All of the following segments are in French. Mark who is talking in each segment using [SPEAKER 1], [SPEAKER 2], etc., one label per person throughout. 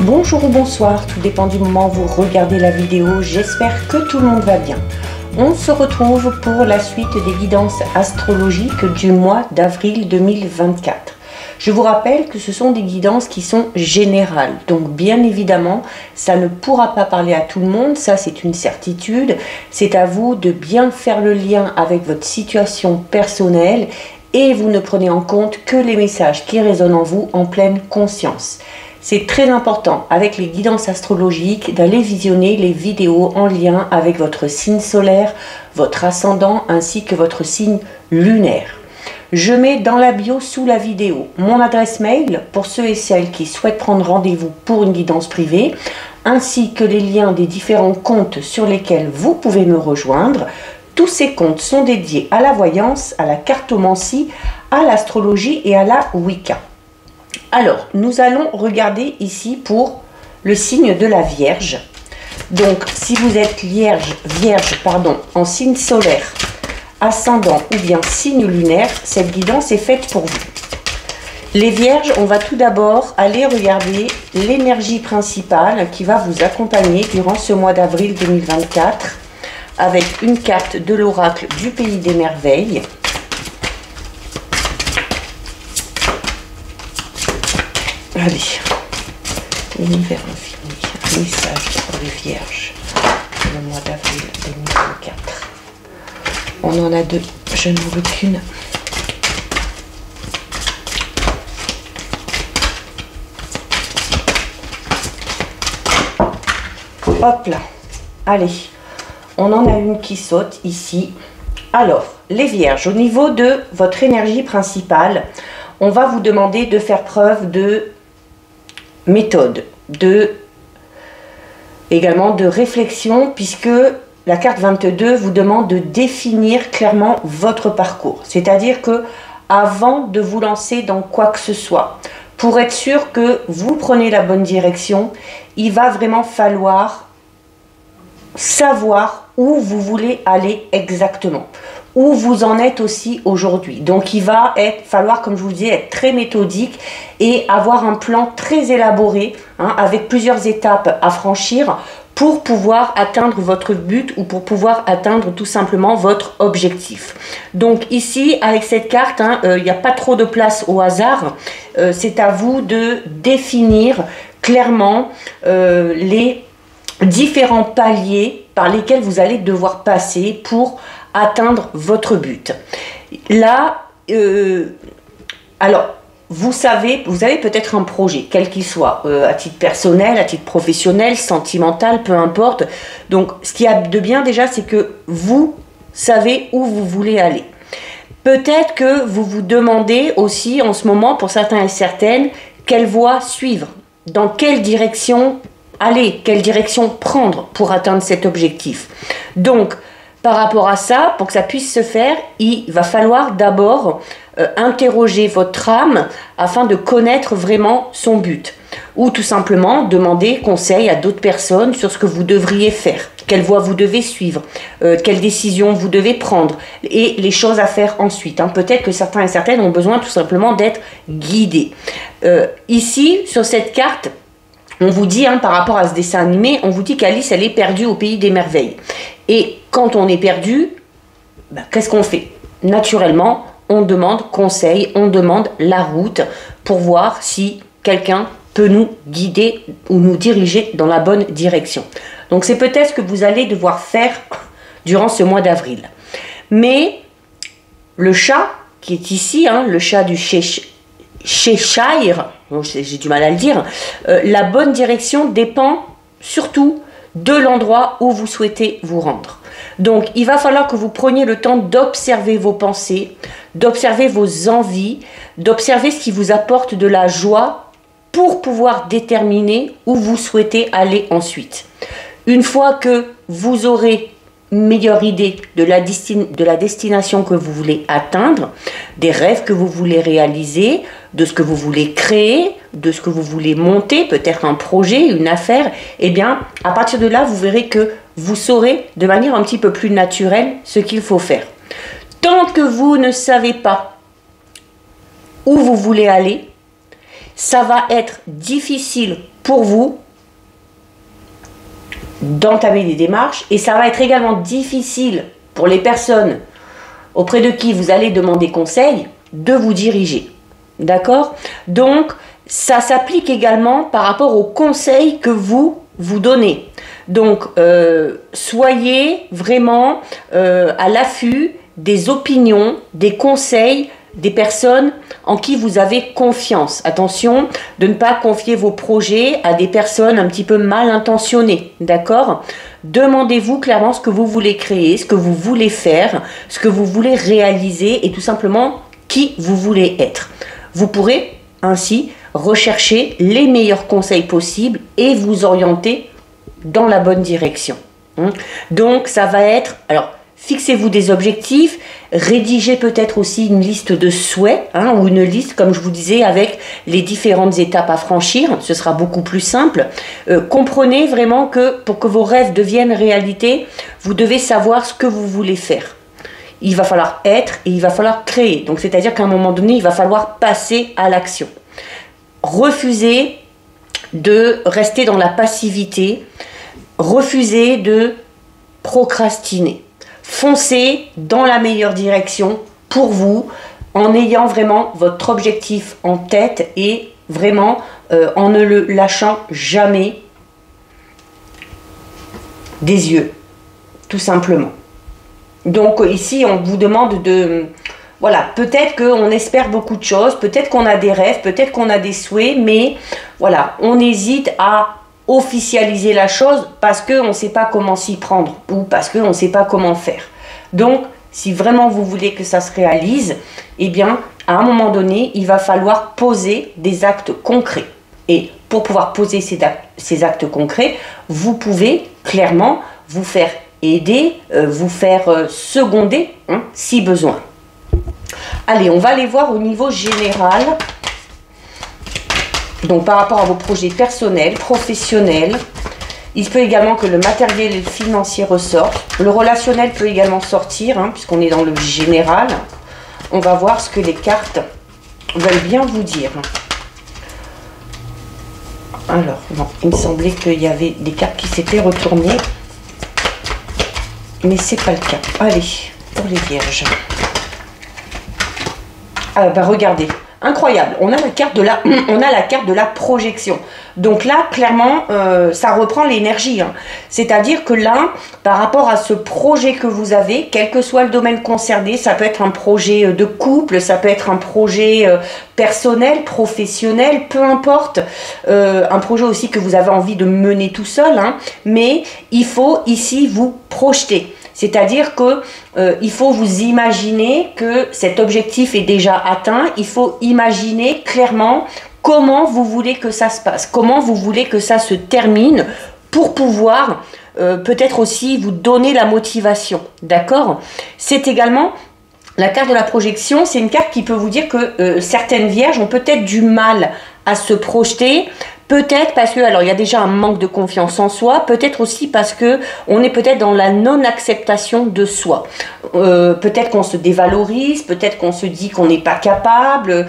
[SPEAKER 1] Bonjour ou bonsoir, tout dépend du moment où vous regardez la vidéo, j'espère que tout le monde va bien. On se retrouve pour la suite des guidances astrologiques du mois d'avril 2024. Je vous rappelle que ce sont des guidances qui sont générales, donc bien évidemment, ça ne pourra pas parler à tout le monde, ça c'est une certitude. C'est à vous de bien faire le lien avec votre situation personnelle et vous ne prenez en compte que les messages qui résonnent en vous en pleine conscience. C'est très important avec les guidances astrologiques d'aller visionner les vidéos en lien avec votre signe solaire, votre ascendant ainsi que votre signe lunaire. Je mets dans la bio sous la vidéo mon adresse mail pour ceux et celles qui souhaitent prendre rendez-vous pour une guidance privée, ainsi que les liens des différents comptes sur lesquels vous pouvez me rejoindre. Tous ces comptes sont dédiés à la voyance, à la cartomancie, à l'astrologie et à la Wicca. Alors, nous allons regarder ici pour le signe de la Vierge. Donc, si vous êtes vierge, en signe solaire, ascendant ou bien signe lunaire, cette guidance est faite pour vous. Les Vierges, on va tout d'abord aller regarder l'énergie principale qui va vous accompagner durant ce mois d'avril 2024 avec une carte de l'oracle du Pays des Merveilles. Allez, l'univers infini, un message pour les Vierges, le mois d'avril 2024. On en a deux, je n'en veux qu'une. Hop là, allez, on en a une qui saute ici. Alors, les Vierges, au niveau de votre énergie principale, on va vous demander de faire preuve de méthode, également de réflexion, puisque la carte 22 vous demande de définir clairement votre parcours. C'est-à-dire que avant de vous lancer dans quoi que ce soit, pour être sûr que vous prenez la bonne direction, il va vraiment falloir savoir où vous voulez aller exactement, où vous en êtes aussi aujourd'hui. Donc il va falloir, comme je vous disais, être très méthodique et avoir un plan très élaboré, avec plusieurs étapes à franchir pour pouvoir atteindre votre but ou pour pouvoir atteindre tout simplement votre objectif. Donc ici, avec cette carte, il n'y a pas trop de place au hasard. C'est à vous de définir clairement les différents paliers par lesquels vous allez devoir passer pour atteindre votre but. Là, alors, vous savez, vous avez peut-être un projet, quel qu'il soit, à titre personnel, à titre professionnel, sentimental, peu importe. Donc, ce qu'il y a de bien déjà, c'est que vous savez où vous voulez aller. Peut-être que vous vous demandez aussi en ce moment, pour certains et certaines, quelle voie suivre, dans quelle direction aller, quelle direction prendre pour atteindre cet objectif. Donc, par rapport à ça, pour que ça puisse se faire, il va falloir d'abord interroger votre âme afin de connaître vraiment son but. Ou tout simplement demander conseil à d'autres personnes sur ce que vous devriez faire, quelle voie vous devez suivre, quelles décisions vous devez prendre et les choses à faire ensuite. Peut-être que certains et certaines ont besoin tout simplement d'être guidés. Ici, sur cette carte, on vous dit, par rapport à ce dessin animé, on vous dit qu'Alice, elle est perdue au pays des merveilles. Et quand on est perdu, qu'est-ce qu'on fait? Naturellement, on demande conseil, on demande la route pour voir si quelqu'un peut nous guider ou nous diriger dans la bonne direction. Donc c'est peut-être ce que vous allez devoir faire durant ce mois d'avril. Mais le chat qui est ici, le chat du Cheshire, j'ai du mal à le dire, la bonne direction dépend surtout de l'endroit où vous souhaitez vous rendre. Donc il va falloir que vous preniez le temps d'observer vos pensées, d'observer vos envies, d'observer ce qui vous apporte de la joie pour pouvoir déterminer où vous souhaitez aller ensuite. Une fois que vous aurez une meilleure idée de la destination que vous voulez atteindre, des rêves que vous voulez réaliser, de ce que vous voulez créer, de ce que vous voulez monter, peut-être un projet, une affaire, eh bien, à partir de là, vous verrez que vous saurez de manière un petit peu plus naturelle ce qu'il faut faire. Tant que vous ne savez pas où vous voulez aller, ça va être difficile pour vous d'entamer des démarches et ça va être également difficile pour les personnes auprès de qui vous allez demander conseil de vous diriger. D'accord? Donc, ça s'applique également par rapport aux conseils que vous donnez. Donc, soyez vraiment à l'affût des opinions, des conseils des personnes en qui vous avez confiance. Attention de ne pas confier vos projets à des personnes un petit peu mal intentionnées, d'accord? Demandez-vous clairement ce que vous voulez créer, ce que vous voulez faire, ce que vous voulez réaliser et tout simplement qui vous voulez être. Vous pourrez ainsi rechercher les meilleurs conseils possibles et vous orienter dans la bonne direction. Donc ça va être, alors fixez-vous des objectifs, rédigez peut-être aussi une liste de souhaits, ou une liste, comme je vous disais, avec les différentes étapes à franchir, ce sera beaucoup plus simple. Comprenez vraiment que pour que vos rêves deviennent réalité, vous devez savoir ce que vous voulez faire. Il va falloir être et il va falloir créer. Donc c'est-à-dire qu'à un moment donné, il va falloir passer à l'action. Refusez de rester dans la passivité, refusez de procrastiner. Foncez dans la meilleure direction pour vous en ayant vraiment votre objectif en tête et vraiment en ne le lâchant jamais des yeux, tout simplement. Donc ici, on vous demande de... Voilà, peut-être qu'on espère beaucoup de choses, peut-être qu'on a des rêves, peut-être qu'on a des souhaits, mais voilà, on hésite à officialiser la chose parce qu'on ne sait pas comment s'y prendre ou parce qu'on ne sait pas comment faire. Donc, si vraiment vous voulez que ça se réalise, eh bien, à un moment donné, il va falloir poser des actes concrets. Et pour pouvoir poser ces actes concrets, vous pouvez clairement vous faire aider, vous faire seconder si besoin. Allez, on va aller voir au niveau général. Donc par rapport à vos projets personnels, professionnels, il peut également que le matériel et le financier ressortent. Le relationnel peut également sortir, puisqu'on est dans le général. On va voir ce que les cartes veulent bien vous dire. Alors, non, il me semblait qu'il y avait des cartes qui s'étaient retournées. Mais c'est pas le cas. Allez, pour les vierges. Ah bah regardez, incroyable, on a la carte de la projection. Donc là, clairement, ça reprend l'énergie. C'est-à-dire que là, par rapport à ce projet que vous avez, quel que soit le domaine concerné, ça peut être un projet de couple, ça peut être un projet personnel, professionnel, peu importe. Un projet aussi que vous avez envie de mener tout seul, mais il faut ici vous projeter. C'est-à-dire que il faut vous imaginer que cet objectif est déjà atteint. Il faut imaginer clairement comment vous voulez que ça se passe, comment vous voulez que ça se termine pour pouvoir peut-être aussi vous donner la motivation. D'accord? C'est également la carte de la projection. C'est une carte qui peut vous dire que certaines vierges ont peut-être du mal à se projeter. Peut-être parce que, alors il y a déjà un manque de confiance en soi, peut-être aussi parce que on est peut-être dans la non-acceptation de soi. Peut-être qu'on se dévalorise, peut-être qu'on se dit qu'on n'est pas capable,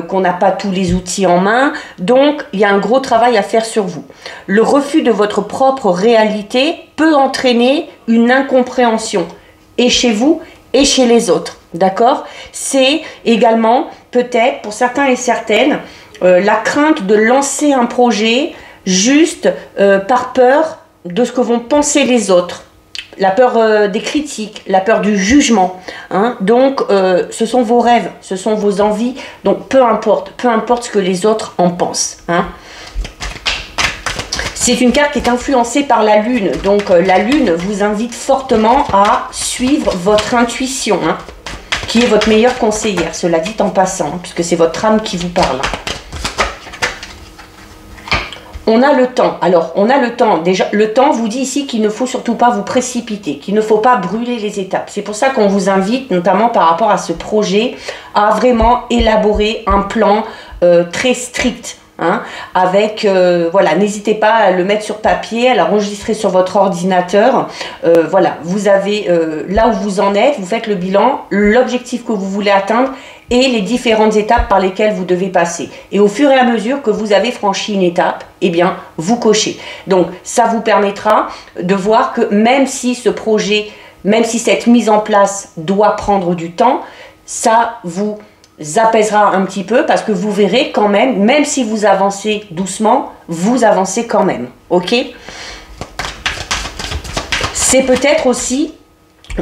[SPEAKER 1] qu'on n'a pas tous les outils en main. Donc il y a un gros travail à faire sur vous. Le refus de votre propre réalité peut entraîner une incompréhension, et chez vous et chez les autres. D'accord? C'est également peut-être pour certains et certaines la crainte de lancer un projet juste par peur de ce que vont penser les autres, la peur des critiques, la peur du jugement. Donc ce sont vos rêves, ce sont vos envies, donc peu importe ce que les autres en pensent. C'est une carte qui est influencée par la lune, donc la lune vous invite fortement à suivre votre intuition, qui est votre meilleure conseillère, cela dit en passant, puisque c'est votre âme qui vous parle. On a le temps. Alors, on a le temps. Déjà, le temps vous dit ici qu'il ne faut surtout pas vous précipiter, qu'il ne faut pas brûler les étapes. C'est pour ça qu'on vous invite, notamment par rapport à ce projet, à vraiment élaborer un plan très strict. Hein, avec, voilà, n'hésitez pas à le mettre sur papier, à l'enregistrer sur votre ordinateur. Voilà, vous avez là où vous en êtes, vous faites le bilan, l'objectif que vous voulez atteindre et les différentes étapes par lesquelles vous devez passer. Et au fur et à mesure que vous avez franchi une étape, eh bien, vous cochez. Donc, ça vous permettra de voir que même si ce projet, même si cette mise en place doit prendre du temps, ça vous apaisera un petit peu parce que vous verrez quand même si vous avancez doucement, vous avancez quand même, ok? C'est peut-être aussi,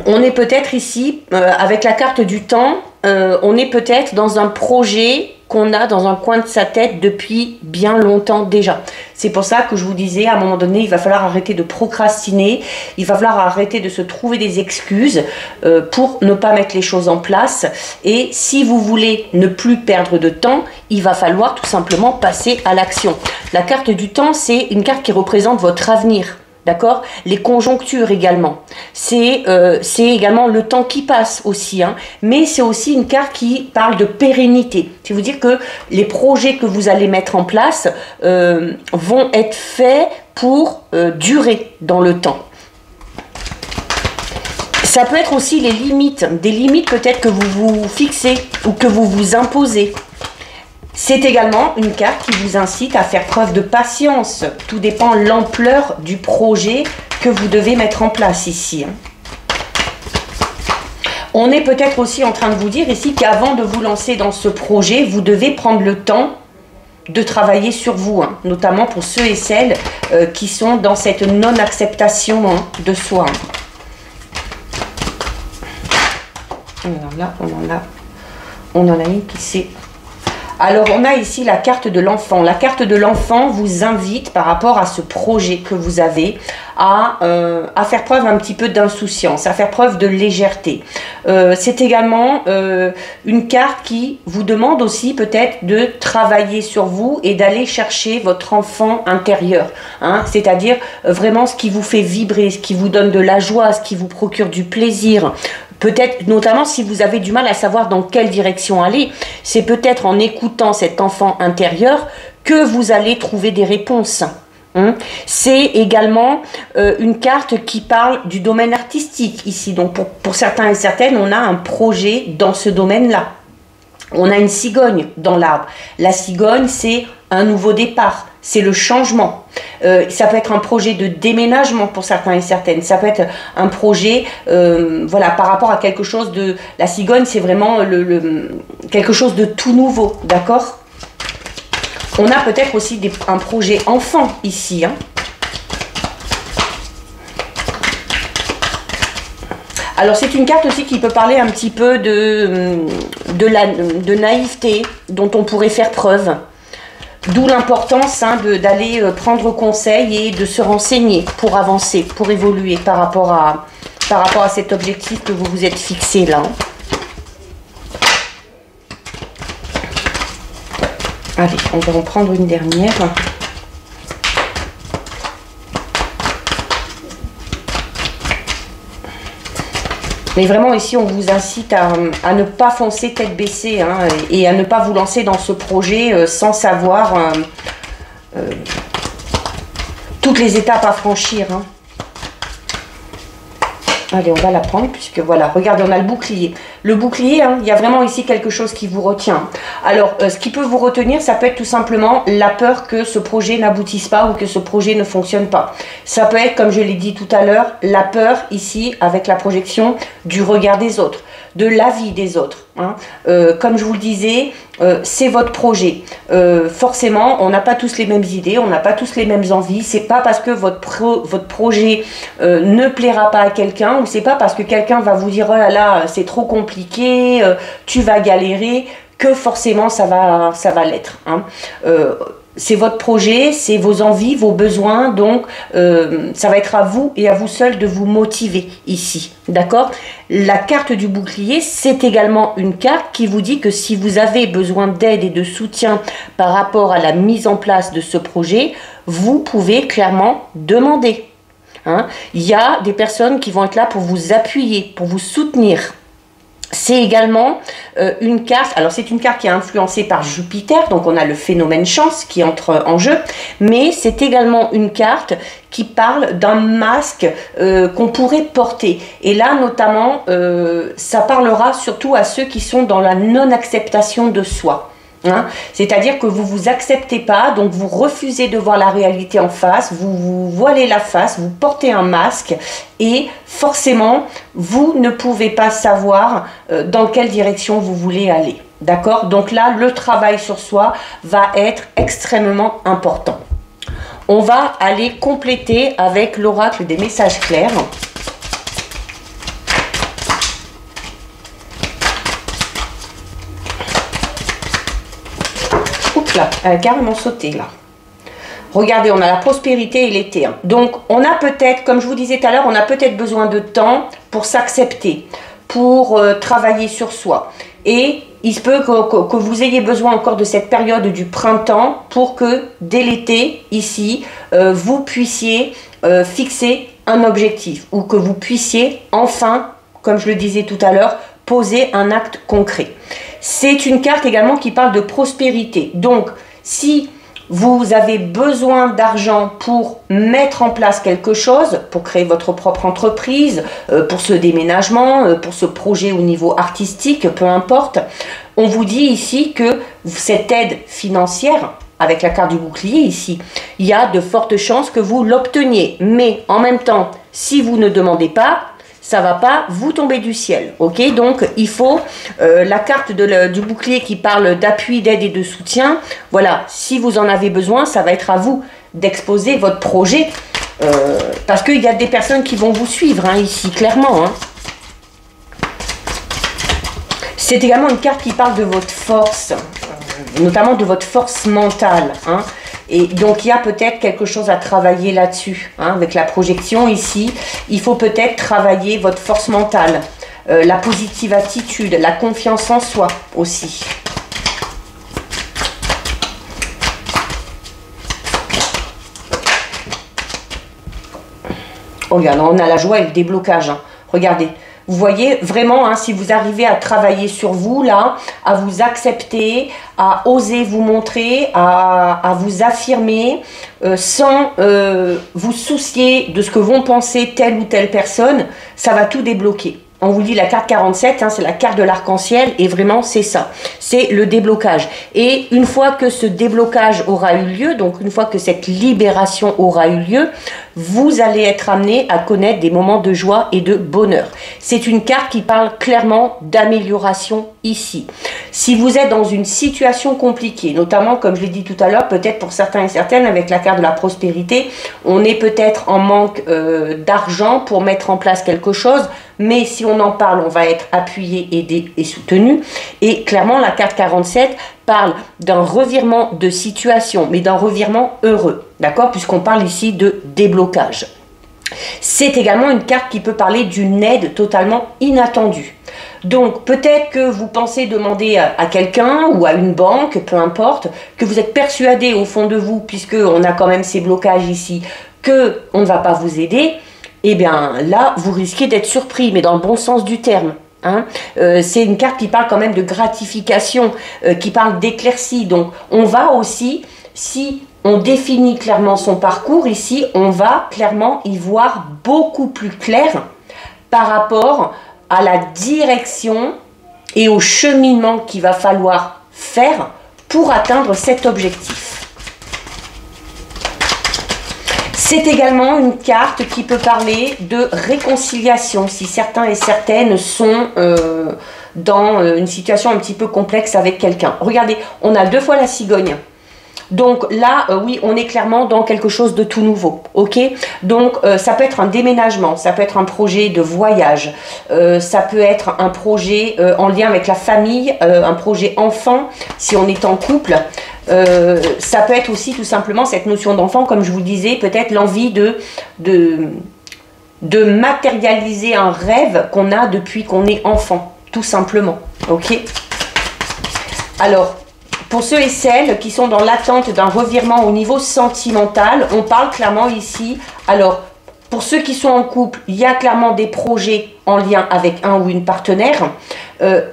[SPEAKER 1] on est peut-être ici, avec la carte du temps, on est peut-être dans un projet qu'on a dans un coin de sa tête depuis bien longtemps déjà. C'est pour ça que je vous disais, à un moment donné, il va falloir arrêter de procrastiner, il va falloir arrêter de se trouver des excuses pour ne pas mettre les choses en place. Et si vous voulez ne plus perdre de temps, il va falloir tout simplement passer à l'action. La carte du temps, c'est une carte qui représente votre avenir. D'accord? Les conjonctures également. C'est également le temps qui passe aussi. Hein. Mais c'est aussi une carte qui parle de pérennité. C'est vous dire que les projets que vous allez mettre en place vont être faits pour durer dans le temps. Ça peut être aussi les limites. Des limites peut-être que vous vous fixez ou que vous vous imposez. C'est également une carte qui vous incite à faire preuve de patience. Tout dépend de l'ampleur du projet que vous devez mettre en place ici. On est peut-être aussi en train de vous dire ici qu'avant de vous lancer dans ce projet, vous devez prendre le temps de travailler sur vous, hein, notamment pour ceux et celles qui sont dans cette non-acceptation de soi. Alors là, on en a une qui s'est... Alors, on a ici la carte de l'enfant. La carte de l'enfant vous invite, par rapport à ce projet que vous avez, à faire preuve un petit peu d'insouciance, à faire preuve de légèreté. C'est également une carte qui vous demande aussi peut-être de travailler sur vous et d'aller chercher votre enfant intérieur. Hein, c'est-à-dire vraiment ce qui vous fait vibrer, ce qui vous donne de la joie, ce qui vous procure du plaisir. Peut-être, notamment si vous avez du mal à savoir dans quelle direction aller, c'est peut-être en écoutant cet enfant intérieur que vous allez trouver des réponses. C'est également une carte qui parle du domaine artistique ici. Donc pour certains et certaines, on a un projet dans ce domaine-là. On a une cigogne dans l'arbre. La cigogne, c'est un nouveau départ, c'est le changement. Ça peut être un projet de déménagement pour certains et certaines. Ça peut être un projet, voilà, par rapport à quelque chose de... La cigogne, c'est vraiment quelque chose de tout nouveau, d'accord? On a peut-être aussi un projet enfant ici, hein. Alors c'est une carte aussi qui peut parler un petit peu de naïveté dont on pourrait faire preuve. D'où l'importance hein, d'aller prendre conseil et de se renseigner pour avancer, pour évoluer par rapport à cet objectif que vous vous êtes fixé là. Allez, on va en prendre une dernière. Mais vraiment ici, on vous incite à ne pas foncer tête baissée hein, et à ne pas vous lancer dans ce projet sans savoir toutes les étapes à franchir. Hein. Allez, on va la prendre puisque voilà, regardez, on a le bouclier. Le bouclier, hein, il y a vraiment ici quelque chose qui vous retient. Alors, ce qui peut vous retenir, ça peut être tout simplement la peur que ce projet n'aboutisse pas ou que ce projet ne fonctionne pas. Ça peut être, comme je l'ai dit tout à l'heure, la peur ici, avec la projection du regard des autres, de l'avis des autres. Hein. Comme je vous le disais, c'est votre projet. Forcément, on n'a pas tous les mêmes idées, on n'a pas tous les mêmes envies. C'est pas parce que votre projet ne plaira pas à quelqu'un, ou c'est pas parce que quelqu'un va vous dire oh là là, c'est trop compliqué, tu vas galérer, que forcément ça va l'être. Hein. C'est votre projet, c'est vos envies, vos besoins, donc ça va être à vous et à vous seul de vous motiver ici, d'accord? La carte du bouclier, c'est également une carte qui vous dit que si vous avez besoin d'aide et de soutien par rapport à la mise en place de ce projet, vous pouvez clairement demander. Hein? Il y a des personnes qui vont être là pour vous appuyer, pour vous soutenir. C'est également une carte, alors c'est une carte qui est influencée par Jupiter, donc on a le phénomène chance qui entre en jeu, mais c'est également une carte qui parle d'un masque qu'on pourrait porter. Et là, notamment, ça parlera surtout à ceux qui sont dans la non-acceptation de soi. Hein, c'est-à-dire que vous vous acceptez pas, donc vous refusez de voir la réalité en face, vous vous voilez la face, vous portez un masque et forcément vous ne pouvez pas savoir dans quelle direction vous voulez aller. D'accord? Donc là, le travail sur soi va être extrêmement important. On va aller compléter avec l'oracle des messages clairs. Là, elle a carrément sauté là. Regardez, on a la prospérité et l'été. Hein. Donc, on a peut-être, comme je vous disais tout à l'heure, on a peut-être besoin de temps pour s'accepter, pour travailler sur soi. Et il se peut que vous ayez besoin encore de cette période du printemps pour que, dès l'été, ici, vous puissiez fixer un objectif ou que vous puissiez enfin, comme je le disais tout à l'heure, poser un acte concret. C'est une carte également qui parle de prospérité. Donc, si vous avez besoin d'argent pour mettre en place quelque chose, pour créer votre propre entreprise, pour ce déménagement, pour ce projet au niveau artistique, peu importe, on vous dit ici que cette aide financière, avec la carte du bouclier ici, il y a de fortes chances que vous l'obteniez. Mais en même temps, si vous ne demandez pas, ça va pas vous tomber du ciel, ok? Donc, il faut la carte du bouclier qui parle d'appui, d'aide et de soutien. Voilà, si vous en avez besoin, ça va être à vous d'exposer votre projet parce qu'il y a des personnes qui vont vous suivre, hein, ici, clairement. Hein. C'est également une carte qui parle de votre force, notamment de votre force mentale, hein. Et donc, il y a peut-être quelque chose à travailler là-dessus. Hein, avec la projection ici, il faut peut-être travailler votre force mentale, la positive attitude, la confiance en soi aussi. Oh, regarde, on a la joie et le déblocage. Hein. Regardez. Vous voyez vraiment, hein, si vous arrivez à travailler sur vous, là, à vous accepter, à oser vous montrer, à vous affirmer, sans vous soucier de ce que vont penser telle ou telle personne, ça va tout débloquer. On vous dit la carte 47, hein, c'est la carte de l'arc-en-ciel et vraiment c'est ça, c'est le déblocage. Et une fois que ce déblocage aura eu lieu, donc une fois que cette libération aura eu lieu, vous allez être amené à connaître des moments de joie et de bonheur. C'est une carte qui parle clairement d'amélioration ici. Si vous êtes dans une situation compliquée, notamment comme je l'ai dit tout à l'heure, peut-être pour certains et certaines avec la carte de la prospérité, on est peut-être en manque d'argent pour mettre en place quelque chose, mais si on en parle, on va être appuyé, aidé et soutenu. Et clairement, la carte 47 parle d'un revirement de situation, mais d'un revirement heureux, d'accord? Puisqu'on parle ici de déblocage. C'est également une carte qui peut parler d'une aide totalement inattendue. Donc, peut-être que vous pensez demander à quelqu'un ou à une banque, peu importe, que vous êtes persuadé au fond de vous, puisqu'on a quand même ces blocages ici, qu'on ne va pas vous aider. Eh bien là, vous risquez d'être surpris, mais dans le bon sens du terme. Hein. C'est une carte qui parle quand même de gratification, qui parle d'éclaircie. Donc, on va aussi, si on définit clairement son parcours, ici, on va clairement y voir beaucoup plus clair par rapport à la direction et au cheminement qu'il va falloir faire pour atteindre cet objectif. C'est également une carte qui peut parler de réconciliation, si certains et certaines sont dans une situation un petit peu complexe avec quelqu'un. Regardez, on a deux fois la cigogne. Donc là, oui, on est clairement dans quelque chose de tout nouveau, ok? Donc, ça peut être un déménagement, ça peut être un projet de voyage, ça peut être un projet en lien avec la famille, un projet enfant, si on est en couple. Ça peut être aussi tout simplement cette notion d'enfant, comme je vous disais, peut-être l'envie de matérialiser un rêve qu'on a depuis qu'on est enfant, tout simplement, ok? Alors, pour ceux et celles qui sont dans l'attente d'un revirement au niveau sentimental, on parle clairement ici, alors pour ceux qui sont en couple, il y a clairement des projets en lien avec un ou une partenaire.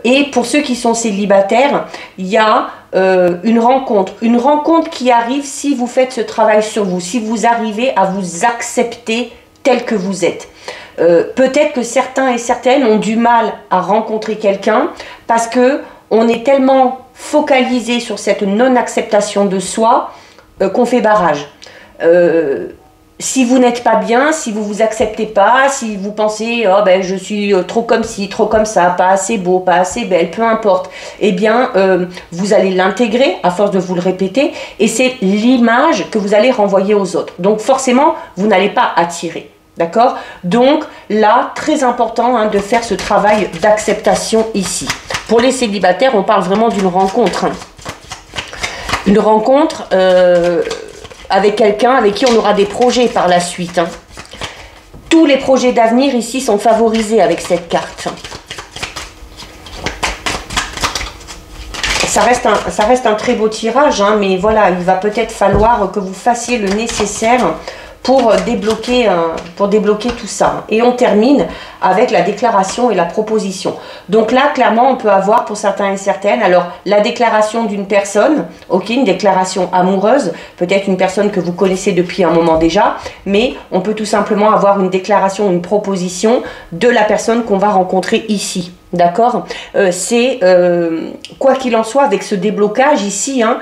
[SPEAKER 1] Et pour ceux qui sont célibataires, il y a une rencontre qui arrive si vous faites ce travail sur vous, si vous arrivez à vous accepter tel que vous êtes. Peut-être que certains et certaines ont du mal à rencontrer quelqu'un parce que on est tellement focalisé sur cette non-acceptation de soi qu'on fait barrage. Si vous n'êtes pas bien, si vous vous acceptez pas, si vous pensez oh ben je suis trop comme ci, trop comme ça, pas assez beau, pas assez belle, peu importe, eh bien vous allez l'intégrer à force de vous le répéter et c'est l'image que vous allez renvoyer aux autres. Donc forcément, vous n'allez pas attirer. D'accord? Donc là, très important hein, de faire ce travail d'acceptation ici. Pour les célibataires, on parle vraiment d'une rencontre. Hein. Une rencontre avec quelqu'un avec qui on aura des projets par la suite. Hein. Tous les projets d'avenir ici sont favorisés avec cette carte. Ça reste un très beau tirage, hein, mais voilà, il va peut-être falloir que vous fassiez le nécessaire pour débloquer tout ça. Et on termine avec la déclaration et la proposition. Donc là, clairement, on peut avoir pour certains et certaines, alors la déclaration d'une personne, ok, une déclaration amoureuse, peut-être une personne que vous connaissez depuis un moment déjà, mais on peut tout simplement avoir une déclaration, une proposition de la personne qu'on va rencontrer ici. D'accord? Quoi qu'il en soit, avec ce déblocage ici, hein,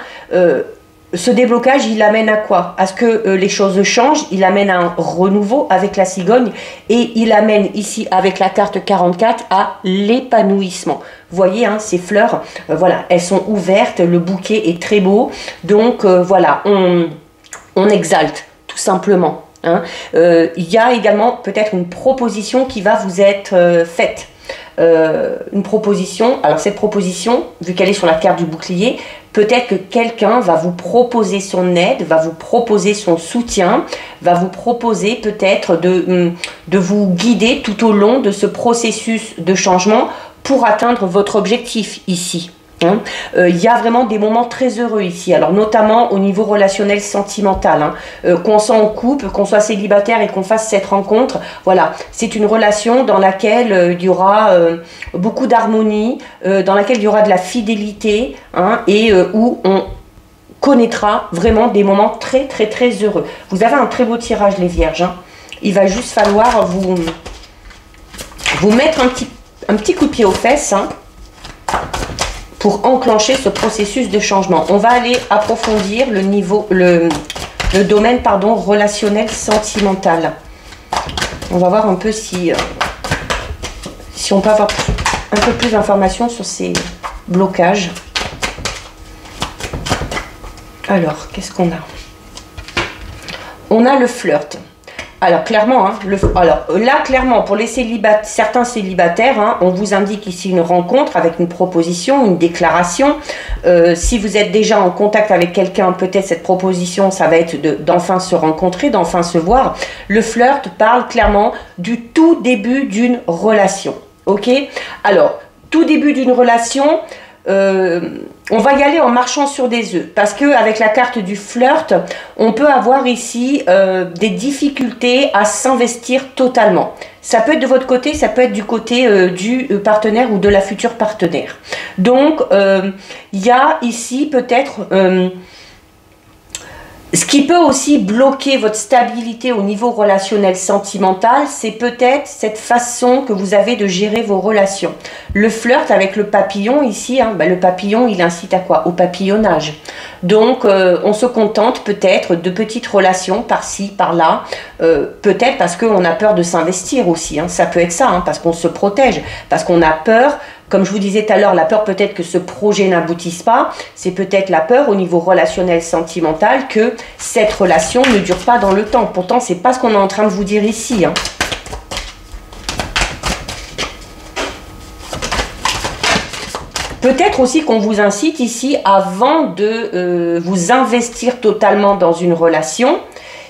[SPEAKER 1] ce déblocage, il amène à quoi? À ce que les choses changent, il amène à un renouveau avec la cigogne et il amène ici avec la carte 44 à l'épanouissement. Vous voyez, hein, ces fleurs, voilà, elles sont ouvertes, le bouquet est très beau, donc voilà, on exalte tout simplement. Hein. Il y a également peut-être une proposition qui va vous être faite. Une proposition, alors cette proposition, vu qu'elle est sur la carte du bouclier, peut-être que quelqu'un va vous proposer son aide, va vous proposer son soutien, va vous proposer peut-être de vous guider tout au long de ce processus de changement pour atteindre votre objectif ici. Hein. Y a vraiment des moments très heureux ici, alors notamment au niveau relationnel sentimental, hein. Qu'on soit en couple, qu'on soit célibataire et qu'on fasse cette rencontre, voilà, c'est une relation dans laquelle il y aura beaucoup d'harmonie, dans laquelle il y aura de la fidélité, hein, et où on connaîtra vraiment des moments très très très heureux. Vous avez un très beau tirage les vierges, hein. Il va juste falloir vous mettre un petit coup de pied aux fesses, hein, pour enclencher ce processus de changement. On va aller approfondir le domaine pardon, relationnel sentimental. On va voir un peu si on peut avoir un peu plus d'informations sur ces blocages. Alors, qu'est-ce qu'on a? On a le flirt. Alors clairement, hein, clairement pour les certains célibataires, hein, on vous indique ici une rencontre avec une proposition, une déclaration. Si vous êtes déjà en contact avec quelqu'un, peut-être cette proposition, ça va être d'enfin se rencontrer, d'enfin se voir. Le flirt parle clairement du tout début d'une relation. Ok? Alors, tout début d'une relation, on va y aller en marchant sur des œufs parce que avec la carte du flirt, on peut avoir ici des difficultés à s'investir totalement. Ça peut être de votre côté, ça peut être du côté du partenaire ou de la future partenaire. Donc, il y a ici peut-être ce qui peut aussi bloquer votre stabilité au niveau relationnel sentimental, c'est peut-être cette façon que vous avez de gérer vos relations. Le flirt avec le papillon ici, hein, le papillon il incite à quoi? Au papillonnage. Donc on se contente peut-être de petites relations par-ci, par-là, peut-être parce qu'on a peur de s'investir aussi, hein, ça peut être ça, hein, parce qu'on se protège, parce qu'on a peur. Comme je vous disais tout à l'heure, la peur peut-être que ce projet n'aboutisse pas, c'est peut-être la peur au niveau relationnel sentimental que cette relation ne dure pas dans le temps. Pourtant, c'est pas ce qu'on est en train de vous dire ici. Hein. Peut-être aussi qu'on vous incite ici, avant de vous investir totalement dans une relation,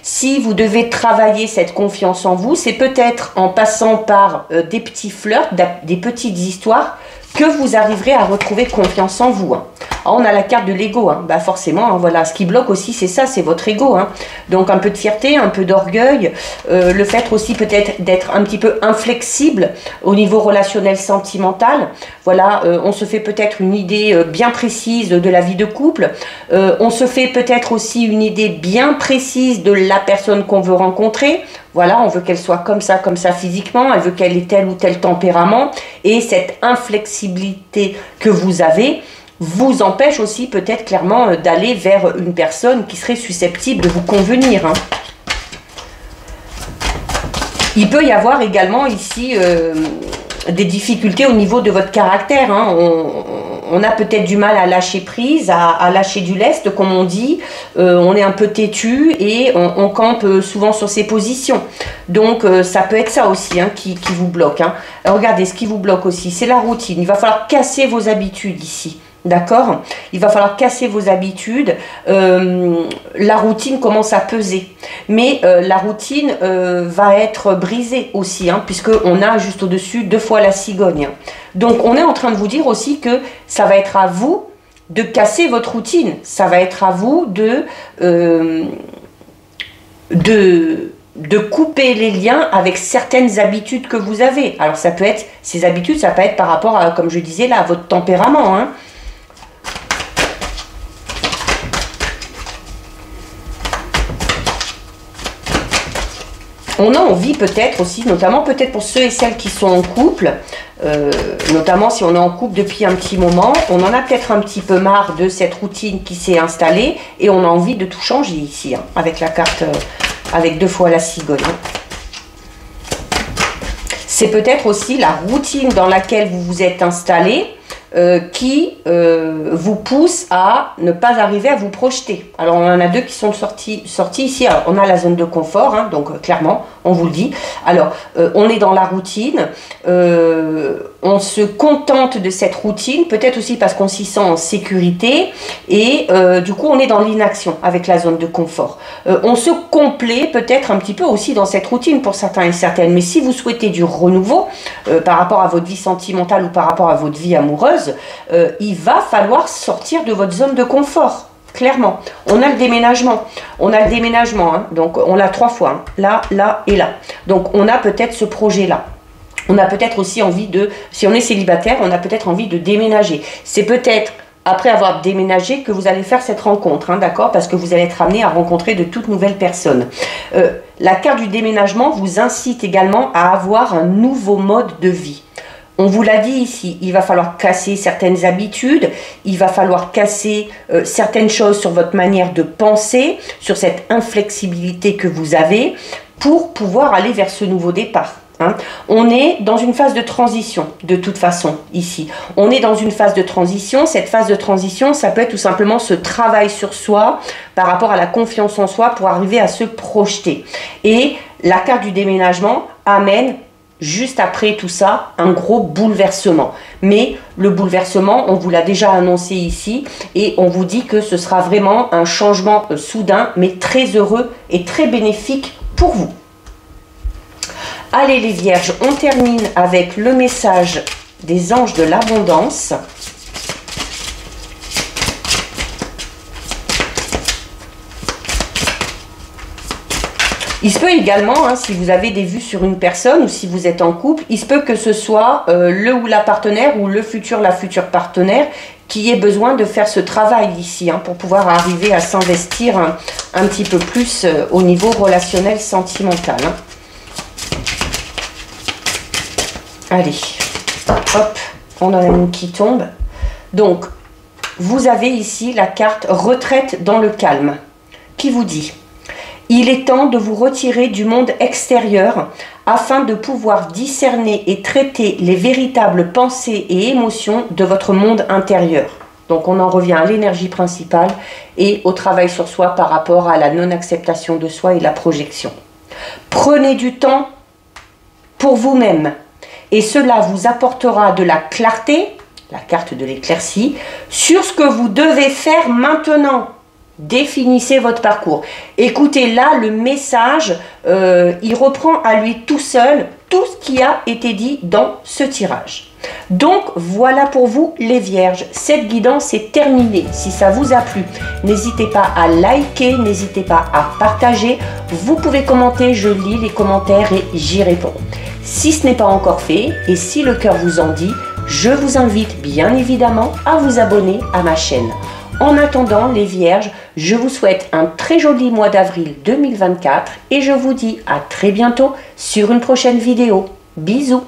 [SPEAKER 1] si vous devez travailler cette confiance en vous, c'est peut-être en passant par des petits flirts, des petites histoires, que vous arriverez à retrouver confiance en vous. Hein. Ah, on a la carte de l'ego, hein. Bah forcément, hein, voilà, ce qui bloque aussi, c'est ça, c'est votre ego, hein. Donc un peu de fierté, un peu d'orgueil, le fait aussi peut-être d'être un petit peu inflexible au niveau relationnel sentimental. Voilà, on se fait peut-être une idée bien précise de la vie de couple, on se fait peut-être aussi une idée bien précise de la personne qu'on veut rencontrer. Voilà, on veut qu'elle soit comme ça physiquement, elle veut qu'elle ait tel ou tel tempérament, et cette inflexibilité que vous avez vous empêche aussi peut-être clairement d'aller vers une personne qui serait susceptible de vous convenir, hein. Il peut y avoir également ici des difficultés au niveau de votre caractère, hein. On a peut-être du mal à lâcher prise, à lâcher du lest, comme on dit. On est un peu têtu et on campe souvent sur ses positions. Donc ça peut être ça aussi, hein, qui vous bloque, hein. Alors, regardez, ce qui vous bloque aussi, c'est la routine. Il va falloir casser vos habitudes ici. D'accord? Il va falloir casser vos habitudes. La routine commence à peser. Mais la routine va être brisée aussi, hein, puisqu'on a juste au-dessus 2 fois la cigogne. Donc on est en train de vous dire aussi que ça va être à vous de casser votre routine. Ça va être à vous de couper les liens avec certaines habitudes que vous avez. Alors ça peut être, ces habitudes, ça peut être par rapport à, comme je disais là, à votre tempérament, hein. On a envie peut-être aussi, notamment peut-être pour ceux et celles qui sont en couple, notamment si on est en couple depuis un petit moment, on en a peut-être un petit peu marre de cette routine qui s'est installée et on a envie de tout changer ici, hein, avec la carte, avec 2 fois la cigogne. C'est peut-être aussi la routine dans laquelle vous vous êtes installé qui vous pousse à ne pas arriver à vous projeter. Alors on en a 2 qui sont sortis ici. Alors, on a la zone de confort, hein, donc clairement on vous le dit. Alors on est dans la routine, on se contente de cette routine, peut-être aussi parce qu'on s'y sent en sécurité, et du coup on est dans l'inaction avec la zone de confort. On se complaît peut-être un petit peu aussi dans cette routine pour certains et certaines, mais si vous souhaitez du renouveau par rapport à votre vie sentimentale ou par rapport à votre vie amoureuse, il va falloir sortir de votre zone de confort, clairement. On a le déménagement, hein, donc on l'a 3 fois, hein, là, là et là. Donc on a peut-être ce projet-là. On a peut-être aussi envie de, si on est célibataire, on a peut-être envie de déménager. C'est peut-être après avoir déménagé que vous allez faire cette rencontre, hein, d'accord, parce que vous allez être amené à rencontrer de toutes nouvelles personnes. La carte du déménagement vous incite également à avoir un nouveau mode de vie. On vous l'a dit ici, il va falloir casser certaines habitudes, il va falloir casser certaines choses sur votre manière de penser, sur cette inflexibilité que vous avez pour pouvoir aller vers ce nouveau départ, hein. On est dans une phase de transition, de toute façon, ici. On est dans une phase de transition. Cette phase de transition, ça peut être tout simplement ce travail sur soi par rapport à la confiance en soi pour arriver à se projeter. Et la carte du déménagement amène, juste après tout ça, un gros bouleversement. Mais le bouleversement, on vous l'a déjà annoncé ici, et on vous dit que ce sera vraiment un changement soudain, mais très heureux et très bénéfique pour vous. Allez les vierges, on termine avec le message des anges de l'abondance. Il se peut également, hein, si vous avez des vues sur une personne ou si vous êtes en couple, il se peut que ce soit le ou la partenaire ou le futur, la future partenaire qui ait besoin de faire ce travail ici, hein, pour pouvoir arriver à s'investir un petit peu plus au niveau relationnel sentimental, hein. Allez, hop, on en a une qui tombe. Donc, vous avez ici la carte retraite dans le calme qui vous dit: il est temps de vous retirer du monde extérieur afin de pouvoir discerner et traiter les véritables pensées et émotions de votre monde intérieur. Donc on en revient à l'énergie principale et au travail sur soi par rapport à la non-acceptation de soi et la projection. Prenez du temps pour vous-même et cela vous apportera de la clarté, la carte de l'éclaircie, sur ce que vous devez faire maintenant. Définissez votre parcours. Écoutez, là, le message, il reprend à lui tout seul tout ce qui a été dit dans ce tirage. Donc voilà pour vous les vierges, cette guidance est terminée. Si ça vous a plu, n'hésitez pas à liker, n'hésitez pas à partager. Vous pouvez commenter, je lis les commentaires et j'y réponds. Si ce n'est pas encore fait et si le cœur vous en dit, je vous invite bien évidemment à vous abonner à ma chaîne. En attendant les vierges, je vous souhaite un très joli mois d'avril 2024 et je vous dis à très bientôt sur une prochaine vidéo. Bisous!